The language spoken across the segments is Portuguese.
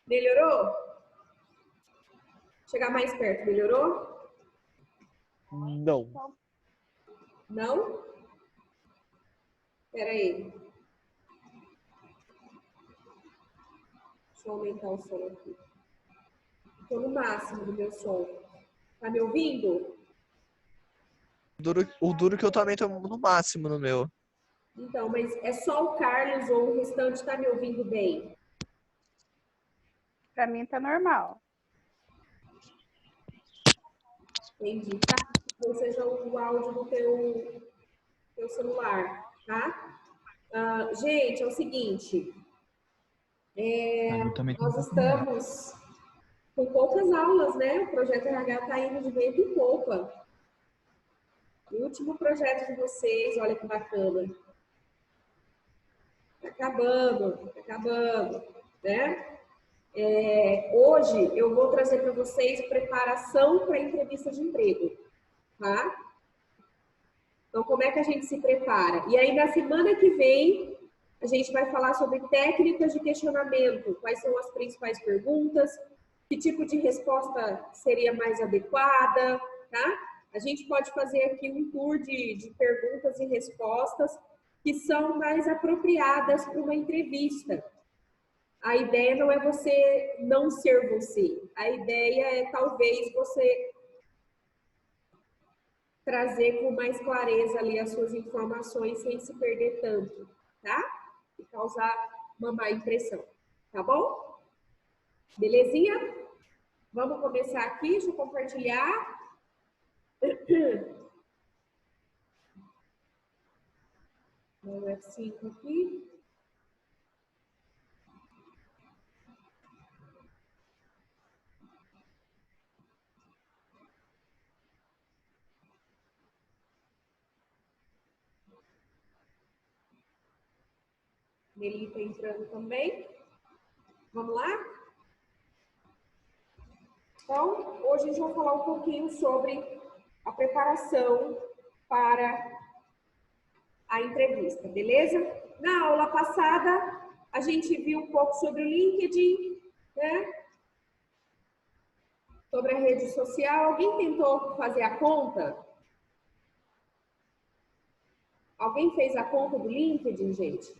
Melhorou? Chegar mais perto, melhorou? Não. Não? Espera aí. Deixa eu aumentar o som aqui. Estou no máximo do meu som. Tá me ouvindo? O duro que eu também tô no máximo no meu. Então, mas é só o Carlos ou o restante está me ouvindo bem? Pra mim tá normal. Entendi, tá? Ou seja, o áudio do teu celular, tá? Gente, é o seguinte. Nós estamos com poucas aulas, né? O projeto RH está indo de vento em popa. O último projeto de vocês, olha que bacana. Tá acabando, né? Hoje eu vou trazer para vocês preparação para entrevista de emprego, tá? Então, como é que a gente se prepara? E aí, na semana que vem, a gente vai falar sobre técnicas de questionamento, quais são as principais perguntas, que tipo de resposta seria mais adequada, tá? A gente pode fazer aqui um tour de perguntas e respostas que são mais apropriadas para uma entrevista. A ideia não é você não ser você. A ideia é talvez você trazer com mais clareza ali as suas informações sem se perder tanto, tá? E causar uma má impressão, tá bom? Belezinha? Vamos começar aqui, deixa eu compartilhar. O F5 aqui. Ele está entrando também. Vamos lá? Então, hoje a gente vai falar um pouquinho sobre a preparação para a entrevista, beleza? Na aula passada, a gente viu um pouco sobre o LinkedIn, né? Sobre a rede social. Alguém tentou fazer a conta? Alguém fez a conta do LinkedIn, gente?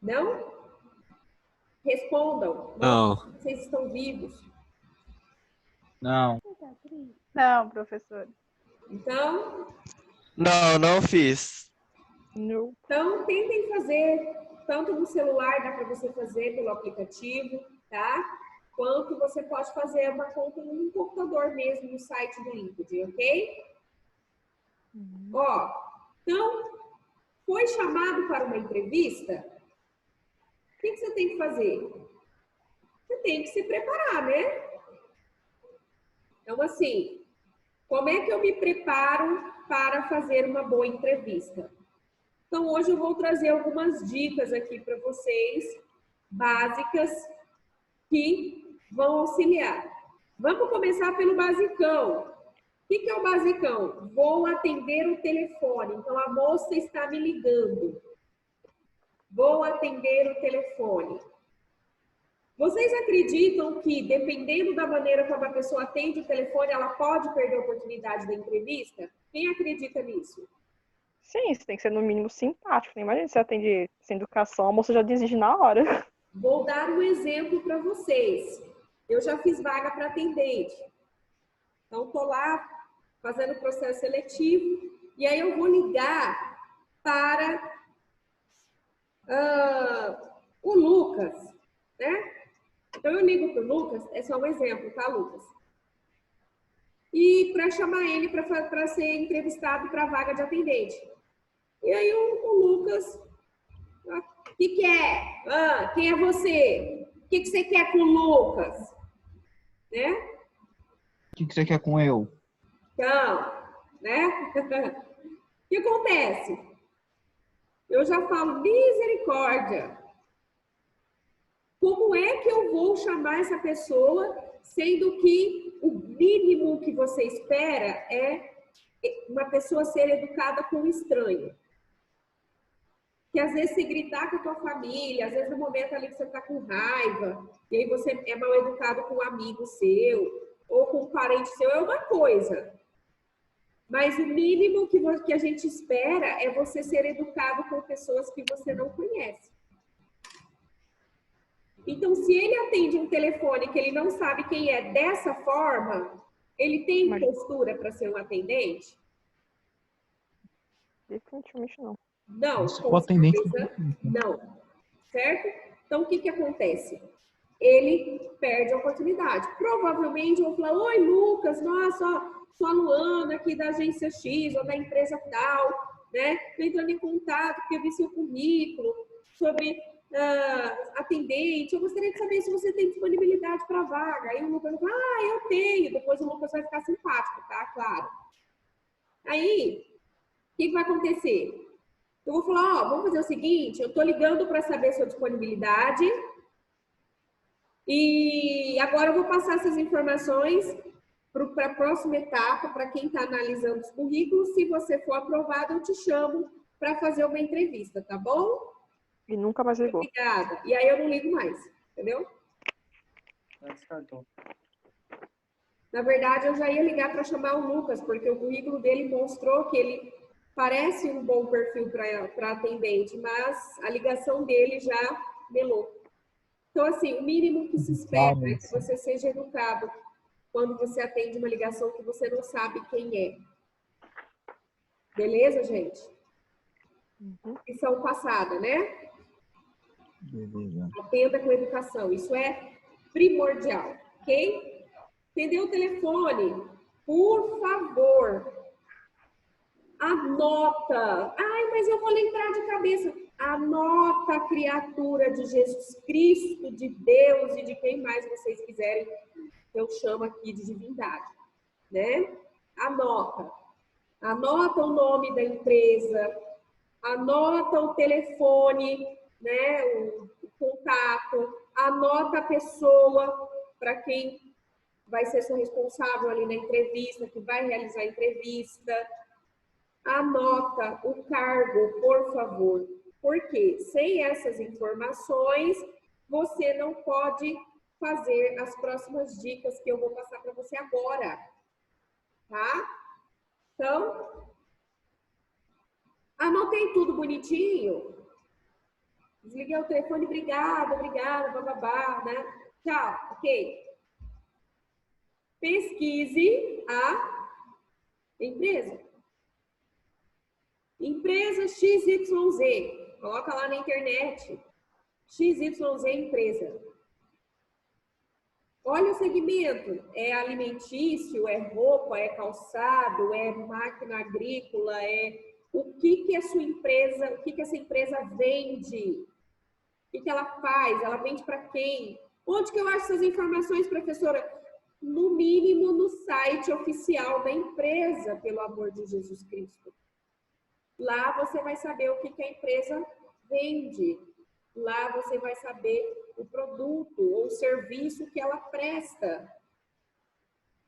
Não? Respondam. Não. Vocês estão vivos. Não. Não, professor. Então, Não fiz. Não. Então, tentem fazer, tanto no celular, dá para você fazer pelo aplicativo, tá? Quanto você pode fazer uma conta no computador mesmo, no site do LinkedIn, ok? Ó, então, foi chamado para uma entrevista? O que você tem que fazer? Você tem que se preparar, né? Então, assim, como é que eu me preparo para fazer uma boa entrevista? Então, hoje eu vou trazer algumas dicas aqui para vocês, básicas, que vão auxiliar. Vamos começar pelo basicão. O que é o basicão? Vou atender o telefone. Então, a moça está me ligando. Vou atender o telefone. Vocês acreditam que, dependendo da maneira como a pessoa atende o telefone, ela pode perder a oportunidade da entrevista? Quem acredita nisso? Sim, você tem que ser no mínimo simpático. Né? Imagina se você atende sem educação, a moça já desiste na hora. Vou dar um exemplo para vocês. Eu já fiz vaga para atendente. Então, estou lá fazendo o processo seletivo e aí eu vou ligar para o Lucas, né? Então, eu ligo para o Lucas, é só um exemplo, tá, Lucas? E para chamar ele para ser entrevistado para a vaga de atendente. E aí o Lucas, o que é? Quem é você? O que você quer com o Lucas? Né? O que você quer com eu? Então, né? O que acontece? Eu já falo, misericórdia. Como é que eu vou chamar essa pessoa, sendo que o mínimo que você espera é uma pessoa ser educada com o estranho? que às vezes se gritar com a tua família, às vezes no momento ali que você está com raiva, e aí você é mal educado com um amigo seu, ou com um parente seu, é uma coisa. Mas o mínimo que a gente espera é você ser educado com pessoas que você não conhece. Então, se ele atende um telefone que ele não sabe quem é dessa forma, ele tem postura para ser um atendente? Definitivamente não. Não, Nossa, com o atendente certeza não. Certo? Então, o que acontece? Ele perde a oportunidade. Provavelmente vão falar: oi, Lucas, nossa, sou a Luana aqui da agência X ou da empresa tal, né? Estou entrando em contato porque eu vi seu currículo sobre atendente. Eu gostaria de saber se você tem disponibilidade para vaga. Aí o Lucas vai falar: eu tenho. Depois o Lucas vai ficar simpático, tá? Claro. Aí, o que vai acontecer? Eu vou falar: ó, vamos fazer o seguinte, eu tô ligando para saber sua disponibilidade e agora eu vou passar essas informações para a próxima etapa, para quem está analisando os currículos. Se você for aprovado, eu te chamo para fazer uma entrevista, tá bom? E nunca mais ligou. Obrigada. E aí eu não ligo mais, entendeu? Na verdade, eu já ia ligar para chamar o Lucas, porque o currículo dele mostrou que ele parece um bom perfil para atendente, mas a ligação dele já melou. Então, assim, o mínimo que se espera é que você seja educado quando você atende uma ligação que você não sabe quem é. Beleza, gente? Lição passada, né? Beleza. Atenda com educação. Isso é primordial, ok? Entendeu o telefone? Por favor, anota. Ai, mas eu vou lembrar de cabeça. Anota a criatura de Jesus Cristo, de Deus e de quem mais vocês quiserem que eu chamo aqui de divindade, né? Anota. Anota o nome da empresa, anota o telefone, né? O contato, anota a pessoa para quem vai ser seu responsável ali na entrevista, que vai realizar a entrevista. Anota o cargo, por favor. Porque sem essas informações, você não pode fazer as próximas dicas que eu vou passar para você agora. Tá? Então, anotei tudo bonitinho. Desliguei o telefone, obrigada, bababá, né? Tchau, ok. Pesquise a empresa. Empresa XYZ. Coloca lá na internet. XYZ empresa. Olha o segmento. É alimentício, é roupa, é calçado, é máquina agrícola, o que a sua empresa, o que essa empresa vende? O que ela faz? Ela vende para quem? Onde que eu acho essas informações, professora? No mínimo no site oficial da empresa, pelo amor de Jesus Cristo. Lá você vai saber o que a empresa vende. Lá você vai saber o produto ou o serviço que ela presta.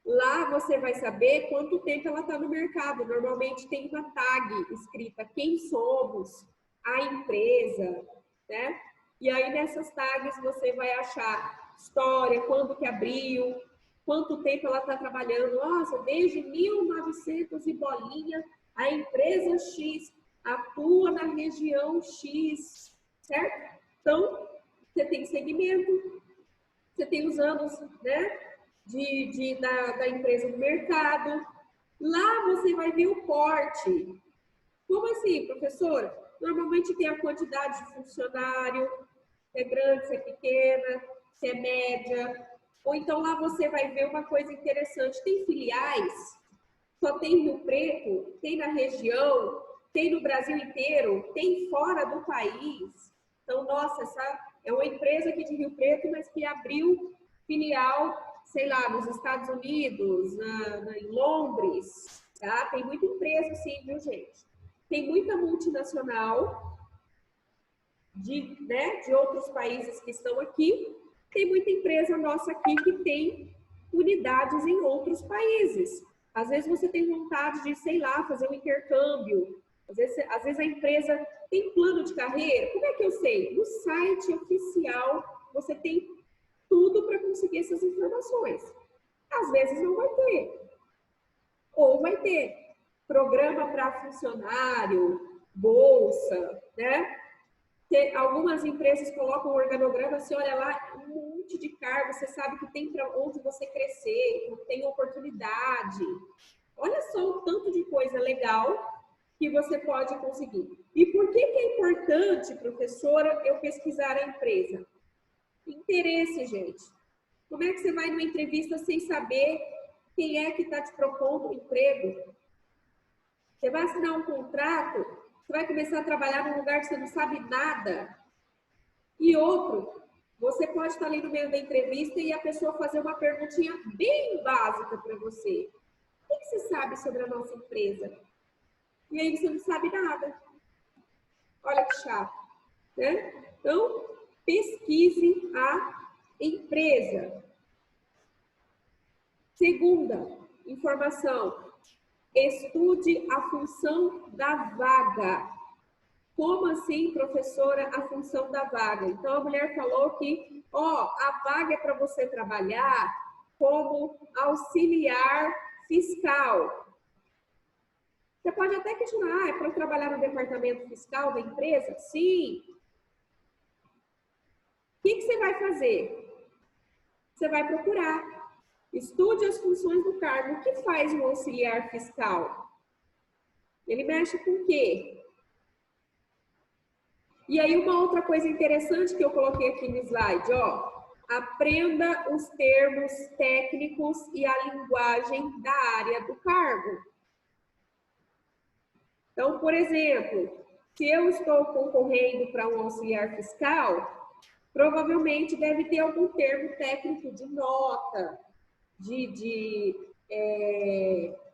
Lá você vai saber quanto tempo ela está no mercado. Normalmente tem uma tag escrita quem somos, a empresa, né? E aí nessas tags você vai achar história, quando que abriu, quanto tempo ela está trabalhando. Nossa, desde 1900 e bolinha, a empresa X atua na região X, certo? Então, você tem segmento, você tem os anos, né, da empresa no mercado. Lá você vai ver o porte. Como assim, professora? Normalmente tem a quantidade de funcionário, se é grande, se é pequena, se é média. Ou então lá você vai ver uma coisa interessante. Tem filiais, só tem em Rio Preto, tem na região, tem no Brasil inteiro, tem fora do país. Então, nossa, essa é uma empresa aqui de Rio Preto, mas que abriu filial, sei lá, nos Estados Unidos, em Londres, tá? Tem muita empresa assim, viu, gente? Tem muita multinacional de outros países que estão aqui. Tem muita empresa nossa aqui que tem unidades em outros países. Às vezes você tem vontade de, sei lá, fazer um intercâmbio Às vezes a empresa tem plano de carreira. Como é que eu sei? No site oficial você tem tudo para conseguir essas informações. Às vezes não vai ter. Ou vai ter programa para funcionário, bolsa, né? Algumas empresas colocam um organograma, você olha lá, um monte de cargos, você sabe que tem para onde você crescer, que tem oportunidade. Olha só o tanto de coisa legal que você pode conseguir. E por que é importante, professora, eu pesquisar a empresa? Interesse, gente. Como é que você vai numa entrevista sem saber quem é que está te propondo o emprego? Você vai assinar um contrato, você vai começar a trabalhar num lugar que você não sabe nada. E outro, você pode estar ali no meio da entrevista e a pessoa fazer uma perguntinha bem básica para você. O que você sabe sobre a nossa empresa? E aí você não sabe nada. Olha que chato, né? Então, pesquise a empresa. Segunda informação, estude a função da vaga. Como assim, professora, a função da vaga? Então, a mulher falou que, a vaga é para você trabalhar como auxiliar fiscal. Você pode até questionar, é para eu trabalhar no departamento fiscal da empresa? Sim. O que você vai fazer? Você vai procurar. Estude as funções do cargo. O que faz um auxiliar fiscal? Ele mexe com o quê? E aí, uma outra coisa interessante que eu coloquei aqui no slide, aprenda os termos técnicos e a linguagem da área do cargo. Então, por exemplo, se eu estou concorrendo para um auxiliar fiscal, provavelmente deve ter algum termo técnico de nota, de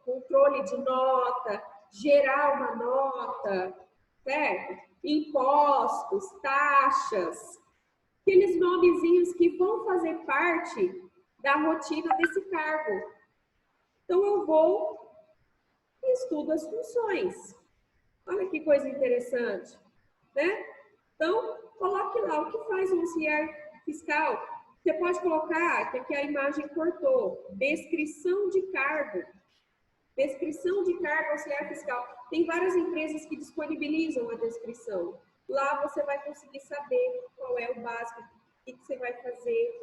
controle de nota, gerar uma nota, certo? Impostos, taxas, aqueles nomezinhos que vão fazer parte da rotina desse cargo. Então, eu vou e estudo as funções. Olha que coisa interessante, né? Então, coloque lá o que faz um auxiliar fiscal. Você pode colocar, que aqui a imagem cortou, descrição de cargo. Descrição de cargo auxiliar fiscal. Tem várias empresas que disponibilizam a descrição. Lá você vai conseguir saber qual é o básico, o que você vai fazer,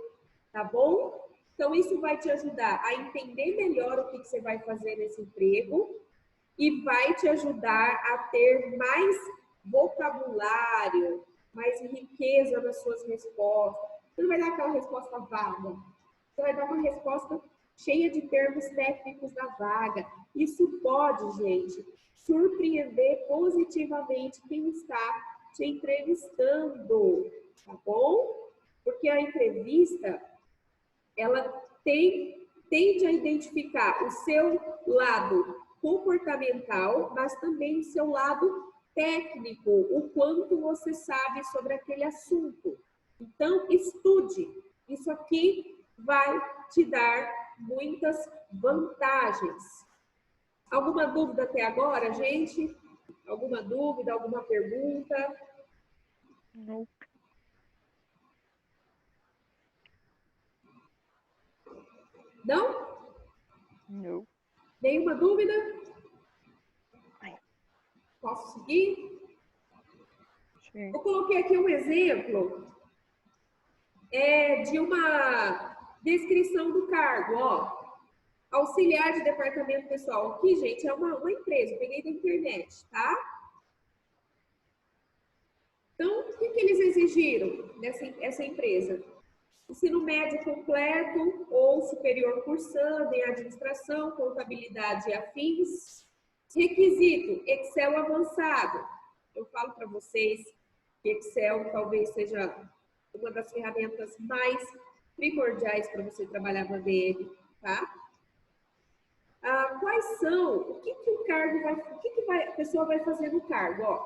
tá bom? Então, isso vai te ajudar a entender melhor o que você vai fazer nesse emprego e vai te ajudar a ter mais vocabulário, mais riqueza nas suas respostas. Você não vai dar aquela resposta vaga. Você vai dar uma resposta cheia de termos técnicos da vaga. Isso pode, gente, surpreender positivamente quem está te entrevistando, tá bom? Porque a entrevista, ela tende a identificar o seu lado comportamental, mas também o seu lado técnico, o quanto você sabe sobre aquele assunto. Então, estude. Isso aqui vai te dar muitas vantagens. Alguma dúvida até agora, gente? Alguma dúvida, alguma pergunta? Não. Não? Não. Nenhuma dúvida? Ai. Posso seguir? Sim. Eu coloquei aqui um exemplo de uma descrição do cargo, auxiliar de departamento pessoal. Aqui, gente, é uma empresa, eu peguei da internet, tá? Então, o que eles exigiram essa empresa? Ensino médio completo ou superior cursando em administração, contabilidade e afins. Requisito, Excel avançado. Eu falo para vocês que Excel talvez seja uma das ferramentas mais primordiais para você trabalhar na VM, tá? Quais são, o que o cargo vai, a pessoa vai fazer no cargo?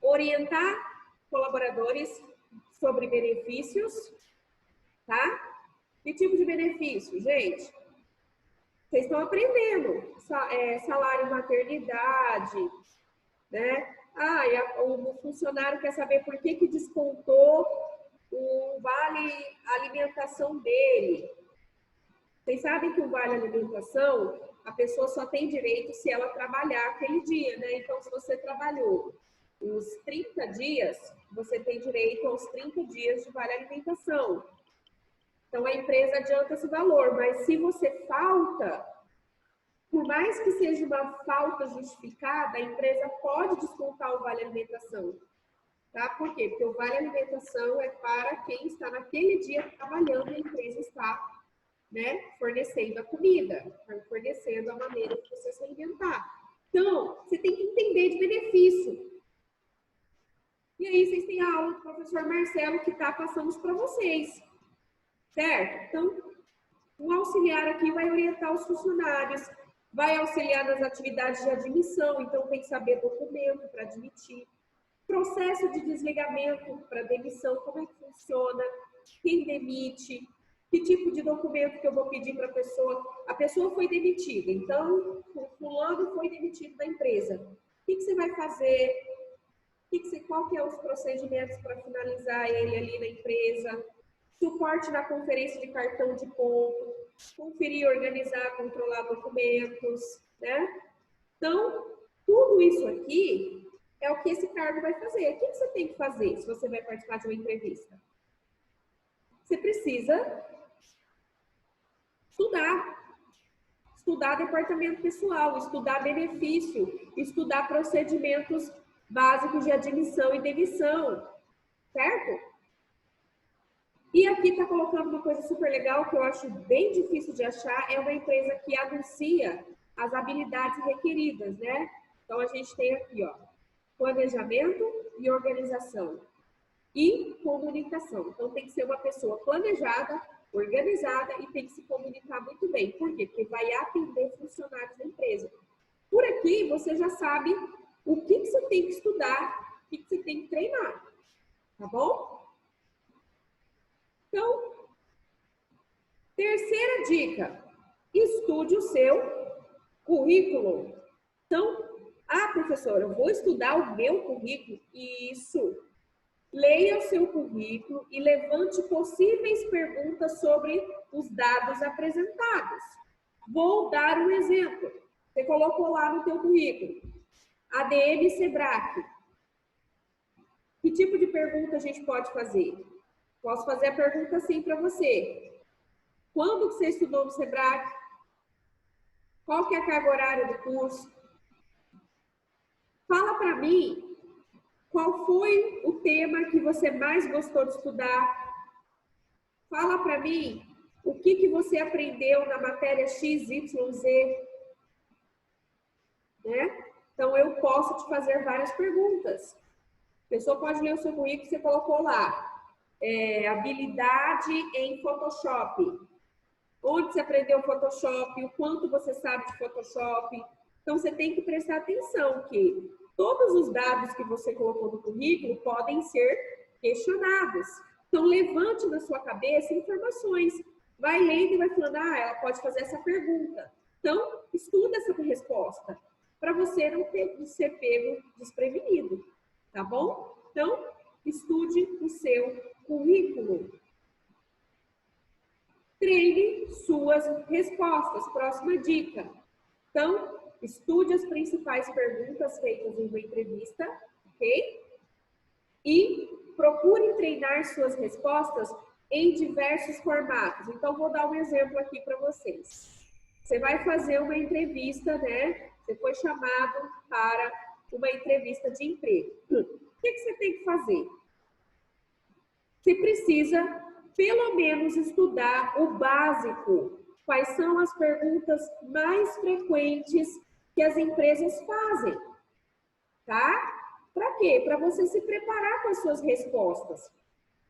Orientar colaboradores sobre benefícios, tá? Que tipo de benefício, gente? Vocês estão aprendendo, salário maternidade, né? Ah, e o funcionário quer saber por que descontou o vale alimentação dele. Vocês sabem que o vale alimentação, a pessoa só tem direito se ela trabalhar aquele dia, né? Então, se você trabalhou os 30 dias, você tem direito aos 30 dias de vale alimentação. Então, a empresa adianta esse valor, mas se você falta, por mais que seja uma falta justificada, a empresa pode descontar o vale alimentação. Tá? Por quê? Porque o vale alimentação é para quem está naquele dia trabalhando e a empresa está, né, fornecendo a comida, fornecendo a maneira de você se alimentar. Então, você tem que entender de benefício. E aí, vocês têm a aula do professor Marcelo que está passando para vocês. Certo? Então, um auxiliar aqui vai orientar os funcionários, vai auxiliar nas atividades de admissão, então tem que saber documento para admitir, processo de desligamento para demissão, como é que funciona, quem demite, que tipo de documento que eu vou pedir para a pessoa foi demitida, então o fulano foi demitido da empresa, o que você vai fazer, qual que é os procedimentos para finalizar ele ali na empresa, suporte na conferência de cartão de ponto, conferir, organizar, controlar documentos, né? Então, tudo isso aqui é o que esse cargo vai fazer. O que você tem que fazer se você vai participar de uma entrevista? Você precisa estudar departamento pessoal, estudar benefício, estudar procedimentos básicos de admissão e demissão, certo? E aqui está colocando uma coisa super legal que eu acho bem difícil de achar, é uma empresa que anuncia as habilidades requeridas, né? Então, a gente tem aqui, ó, planejamento e organização e comunicação. Então, tem que ser uma pessoa planejada, organizada e tem que se comunicar muito bem. Por quê? Porque vai atender funcionários da empresa. Por aqui, você já sabe o que você tem que estudar, o que você tem que treinar, tá bom? Então, terceira dica, estude o seu currículo. Então, professora, eu vou estudar o meu currículo? Isso. Leia o seu currículo e levante possíveis perguntas sobre os dados apresentados. Vou dar um exemplo. Você colocou lá no teu currículo, ADM Sebrae. Que tipo de pergunta a gente pode fazer? Posso fazer a pergunta assim para você. Quando você estudou no Sebrae? Qual que é a carga horária do curso? Fala para mim qual foi o tema que você mais gostou de estudar. Fala para mim o que você aprendeu na matéria XYZ. Né? Então, eu posso te fazer várias perguntas. A pessoa pode ler o seu currículo, você colocou lá. Habilidade em Photoshop. Onde você aprendeu Photoshop, o quanto você sabe de Photoshop. Então, você tem que prestar atenção que todos os dados que você colocou no currículo podem ser questionados. Então, levante na sua cabeça informações. Vai lendo e vai falando, ela pode fazer essa pergunta. Então, estuda essa resposta, para você não ser pego desprevenido, tá bom? Então, estude o seu currículo. Treine suas respostas. Próxima dica. Então, estude as principais perguntas feitas em uma entrevista, ok? E procure treinar suas respostas em diversos formatos. Então, vou dar um exemplo aqui para vocês. Você vai fazer uma entrevista, né? Você foi chamado para uma entrevista de emprego. O que você tem que fazer? Você precisa, pelo menos, estudar o básico. Quais são as perguntas mais frequentes que as empresas fazem, tá? Para quê? Para você se preparar com as suas respostas.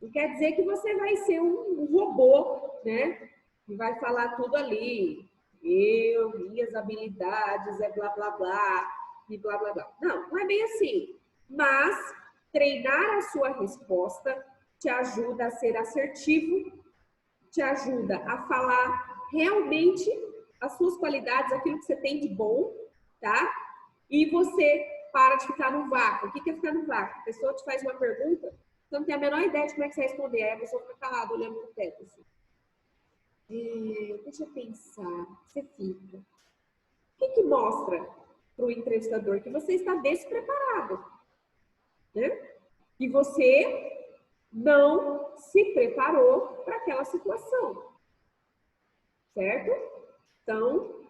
Não quer dizer que você vai ser um robô, né? E vai falar tudo ali. Minhas habilidades, blá, blá, blá, e blá, blá, blá. Não, não é bem assim. Mas treinar a sua resposta te ajuda a ser assertivo, te ajuda a falar realmente as suas qualidades, aquilo que você tem de bom, tá? E você para de ficar no vácuo. O que é ficar no vácuo? A pessoa te faz uma pergunta, você não tem a menor ideia de como é que você vai responder. Aí a pessoa fica calada, olhando para o teto. Assim. Deixa eu pensar. Você fica. O que mostra para o entrevistador? Que você está despreparado. Né? Que você não se preparou para aquela situação. Certo? Então,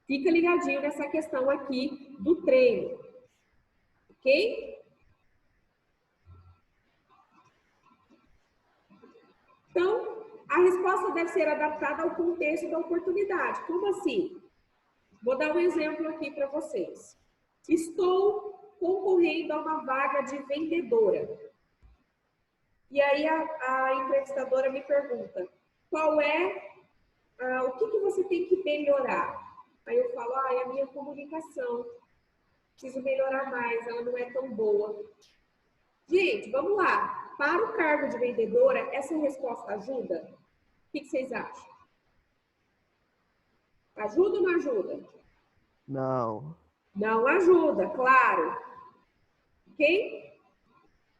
fica ligadinho nessa questão aqui do treino. Ok? Então, a resposta deve ser adaptada ao contexto da oportunidade. Como assim? Vou dar um exemplo aqui para vocês. Estou concorrendo a uma vaga de vendedora. E aí a entrevistadora me pergunta, qual é, o que você tem que melhorar? Aí eu falo, é a minha comunicação. Preciso melhorar mais, ela não é tão boa. Gente, vamos lá. Para o cargo de vendedora, essa resposta ajuda? O que vocês acham? Ajuda ou não ajuda? Não. Não ajuda, claro. Ok?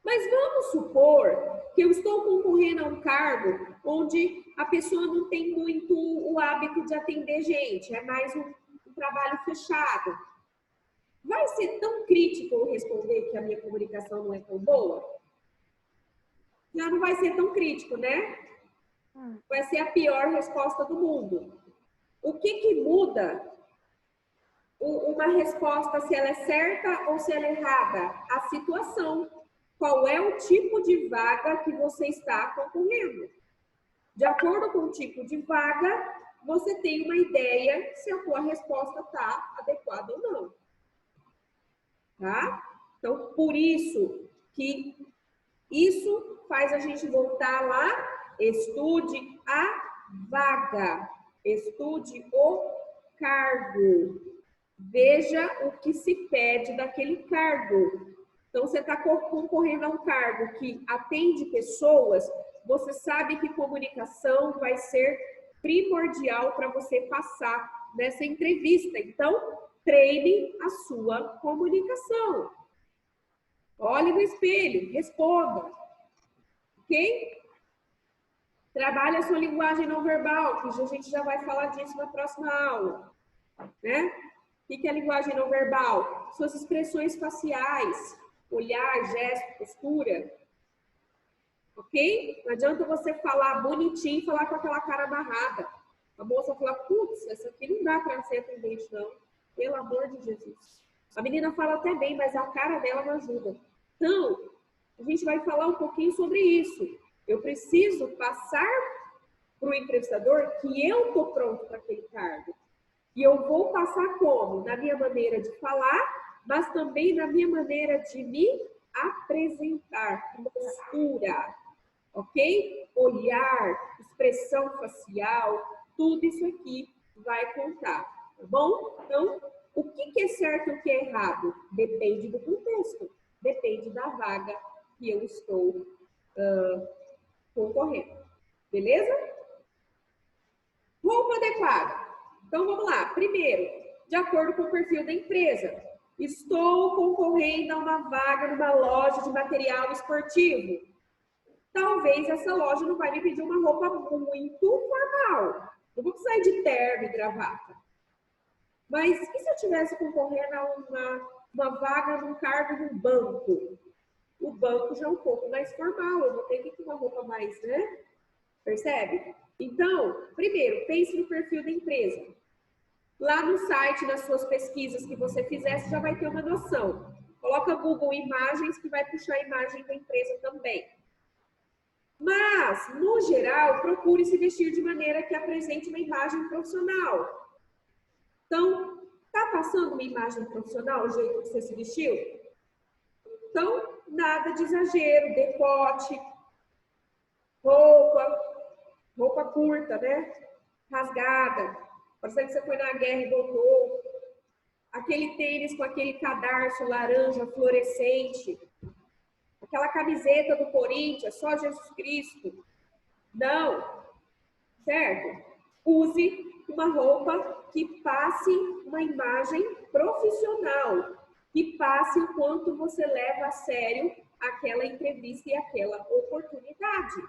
Mas vamos supor que eu estou concorrendo a um cargo onde a pessoa não tem muito o hábito de atender gente, é mais um trabalho fechado. Vai ser tão crítico eu responder que a minha comunicação não é tão boa? Já não vai ser tão crítico, né? Vai ser a pior resposta do mundo. O que muda uma resposta, se ela é certa ou se ela é errada? A situação. Qual é o tipo de vaga que você está concorrendo? De acordo com o tipo de vaga, você tem uma ideia se a sua resposta está adequada ou não. Tá? Então, por isso que isso faz a gente voltar lá, estude a vaga, estude o cargo, veja o que se pede daquele cargo. Então, você está concorrendo a um cargo que atende pessoas, você sabe que comunicação vai ser primordial para você passar nessa entrevista. Então, treine a sua comunicação. Olhe no espelho, responda. Ok? Trabalhe a sua linguagem não verbal, que a gente já vai falar disso na próxima aula. Né? O que é a linguagem não verbal? Suas expressões faciais, olhar, gesto, postura. Ok? Não adianta você falar bonitinho e falar com aquela cara amarrada. A moça fala, putz, essa aqui não dá para ser atendente, não. Pelo amor de Jesus. A menina fala até bem, mas a cara dela não ajuda. Então, a gente vai falar um pouquinho sobre isso. Eu preciso passar para o entrevistador que eu estou pronto para aquele cargo. E eu vou passar como? Na minha maneira de falar, mas também na minha maneira de me apresentar, postura, ok? Olhar, expressão facial, tudo isso aqui vai contar, tá bom? Então, o que é certo e o que é errado? Depende do contexto, depende da vaga que eu estou concorrendo, beleza? Roupa adequada. Então, vamos lá. Primeiro, de acordo com o perfil da empresa. Estou concorrendo a uma vaga numa loja de material esportivo. Talvez essa loja não vai me pedir uma roupa muito formal. Eu vou precisar de terno e gravata. Mas e se eu estivesse concorrendo a uma vaga num cargo num banco? O banco já é um pouco mais formal. Eu vou ter que ir com uma roupa mais, né? Percebe? Então, primeiro, pense no perfil da empresa. Lá no site, nas suas pesquisas que você fizer, você já vai ter uma noção. Coloca Google Imagens, que vai puxar a imagem da empresa também. Mas, no geral, procure se vestir de maneira que apresente uma imagem profissional. Então, tá passando uma imagem profissional, o jeito que você se vestiu? Então, nada de exagero, decote, roupa curta, né? Rasgada. Parece que você foi na guerra e voltou. Aquele tênis com aquele cadarço laranja fluorescente. Aquela camiseta do Corinthians, só Jesus Cristo. Não. Certo? Use uma roupa que passe uma imagem profissional. que passe o quanto você leva a sério aquela entrevista e aquela oportunidade.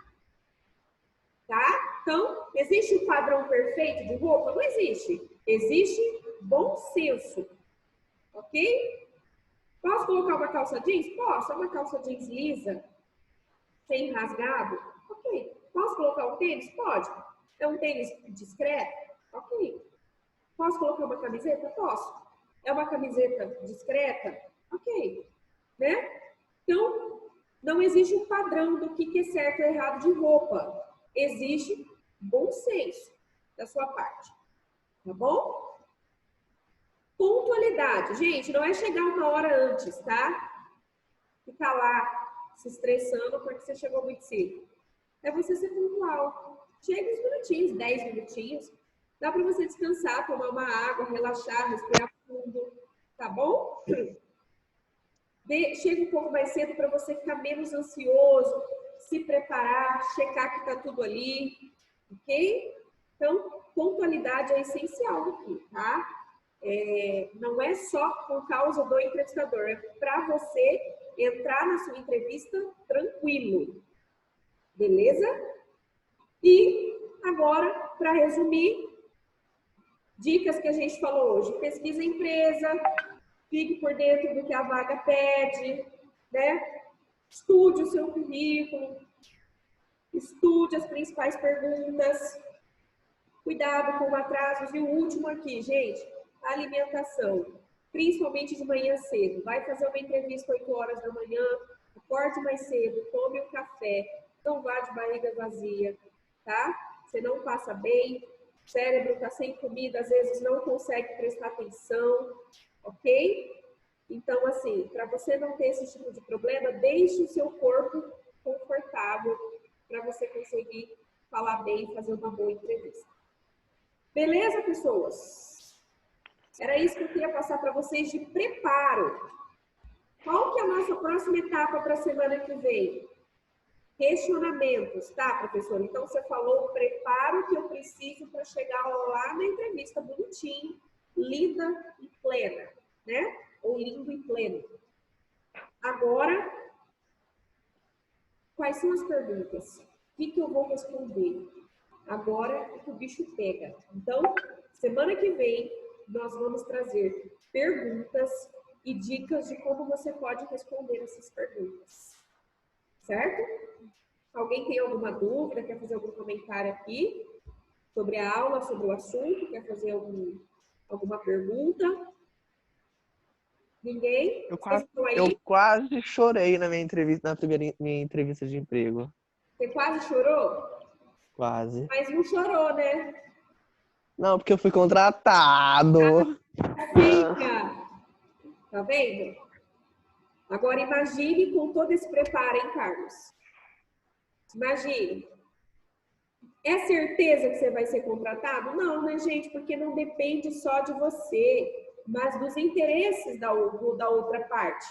Tá? Então, existe o padrão perfeito de roupa? Não existe. Existe bom senso. Ok? Posso colocar uma calça jeans? Posso. É uma calça jeans lisa, sem rasgado? Ok. Posso colocar um tênis? Pode. É um tênis discreto? Ok. Posso colocar uma camiseta? Posso. É uma camiseta discreta? Ok. Né? Então, não existe um padrão do que é certo ou errado de roupa. Existe bom senso da sua parte. Tá bom? Pontualidade. Gente, não é chegar uma hora antes, tá? Ficar lá se estressando porque você chegou muito cedo. É você ser pontual. Chega uns minutinhos, 10 minutinhos. Dá para você descansar, tomar uma água, relaxar, respirar fundo. Tá bom? Chega um pouco mais cedo para você ficar menos ansioso, se preparar, checar que tá tudo ali. Ok? Então, pontualidade é essencial aqui, tá? Não é só por causa do entrevistador, é para você entrar na sua entrevista tranquilo. Beleza? E agora, para resumir, dicas que a gente falou hoje. Pesquisa a empresa, fique por dentro do que a vaga pede, né? Estude o seu currículo, estude as principais perguntas, cuidado com atrasos. E o último aqui, gente, alimentação, principalmente de manhã cedo. Vai fazer uma entrevista 8 horas da manhã, acorde mais cedo, tome um café, não vá de barriga vazia, tá? Você não passa bem, o cérebro está sem comida, às vezes não consegue prestar atenção, ok? Então, assim, para você não ter esse tipo de problema, deixe o seu corpo confortável para você conseguir falar bem e fazer uma boa entrevista. Beleza, pessoas? Era isso que eu queria passar para vocês de preparo. Qual que é a nossa próxima etapa para a semana que vem? Questionamentos, tá, professor? Então, você falou o preparo que eu preciso para chegar lá na entrevista bonitinho, linda e plena, né? Ou lindo e pleno. Agora, quais são as perguntas? O que eu vou responder? Agora é que o bicho pega. Então, semana que vem, nós vamos trazer perguntas e dicas de como você pode responder essas perguntas. Certo? Alguém tem alguma dúvida, quer fazer algum comentário aqui sobre a aula, sobre o assunto? Quer fazer alguma pergunta? Ninguém? Eu quase chorei na minha entrevista, na primeira minha entrevista de emprego. Você quase chorou? Quase. Mas não chorou, né? Não, porque eu fui contratado. Fica! Tá vendo? Agora imagine com todo esse preparo, hein, Carlos? Imagine. É certeza que você vai ser contratado? Não, né, gente? Porque não depende só de você, mas dos interesses da outra parte.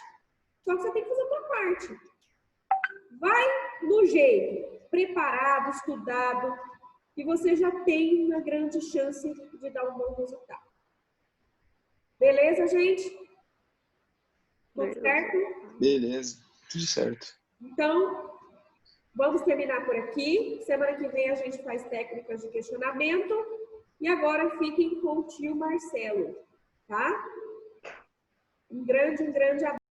Só que você tem que fazer a sua parte. Vai no jeito, preparado, estudado, e você já tem uma grande chance de dar um bom resultado. Beleza, gente? Tudo certo? Beleza, tudo certo. Então, vamos terminar por aqui. Semana que vem a gente faz técnicas de questionamento. E agora fiquem com o tio Marcelo, tá? Um grande abraço.